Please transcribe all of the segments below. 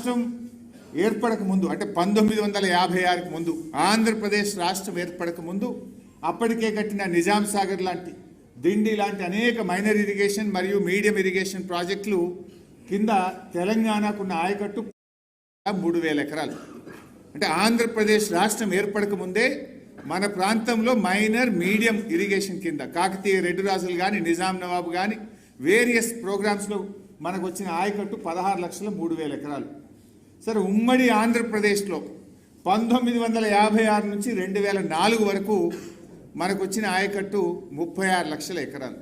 రాష్ట్రం ఏర్పడక ముందు అంటే 1956కి ముందు ఆంధ్రప్రదేశ్ రాష్ట్రం ఏర్పడక ముందు అప్పటికే కట్టిన నిజాం సాగర్ లాంటి దిండి లాంటి అనేక మైనర్ ఇరిగేషన్ మరియు మీడియం ఇరిగేషన్ ప్రాజెక్టులు కింద తెలంగాణకున్న ఆయకట్టు 3000 ఎకరాలు. అంటే ఆంధ్రప్రదేశ్ రాష్ట్రం ఏర్పడక ముందే మన ప్రాంతంలో మైనర్ మీడియం ఇరిగేషన్ కింద కాకతీయ రెడ్డి రాజులు కానీ నిజాం నవాబు కానీ వేరియస్ ప్రోగ్రామ్స్లో మనకు వచ్చిన ఆయకట్టు 16,03,000 ఎకరాలు. సరే, ఉమ్మడి ఆంధ్రప్రదేశ్లో 1956 నుంచి 2004 వరకు మనకు వచ్చిన ఆయకట్టు 36 లక్షల ఎకరాలు.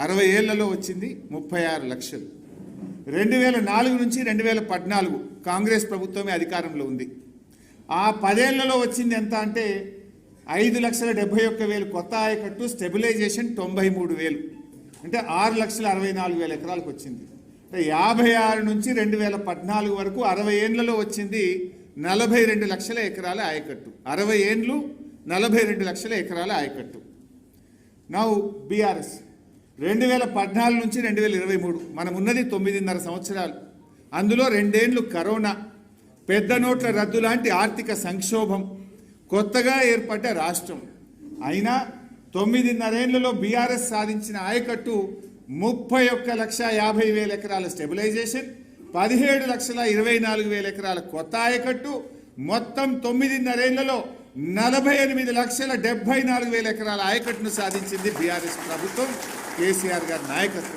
60 ఏళ్లలో వచ్చింది 36 లక్షలు. 2004 నుంచి 2014 కాంగ్రెస్ ప్రభుత్వమే అధికారంలో ఉంది. ఆ 10 ఏళ్లలో వచ్చింది ఎంత అంటే 5,71,000 కొత్త ఆయకట్టు, స్టెబిలైజేషన్ 93,000, అంటే 6,64,000 ఎకరాలకు వచ్చింది. అంటే 56 నుంచి 2014 వరకు 60 ఏళ్లలో వచ్చింది 42 లక్షల ఎకరాల ఆయకట్టు. 60 ఏండ్లు 42 లక్షల ఎకరాల ఆయకట్టు. నౌ బీఆర్ఎస్ 2014 నుంచి 2023 మనం ఉన్నది 9.5 సంవత్సరాలు. అందులో 2 ఏండ్లు కరోనా, పెద్ద నోట్ల రద్దు లాంటి ఆర్థిక సంక్షోభం, కొత్తగా ఏర్పడ్డ రాష్ట్రం. అయినా 9.5 ఏళ్లలో బీఆర్ఎస్ సాధించిన ఆయకట్టు 31,50,000 ఎకరాల స్టెబిలైజేషన్, 17,24,000 ఎకరాల కొత్త ఆయకట్టు, మొత్తం 9.5 ఏళ్లలో 48,74,000 ఎకరాల ఆయకట్టును సాధించింది బీఆర్ఎస్ ప్రభుత్వం, కేసీఆర్ గారి నాయకత్వం.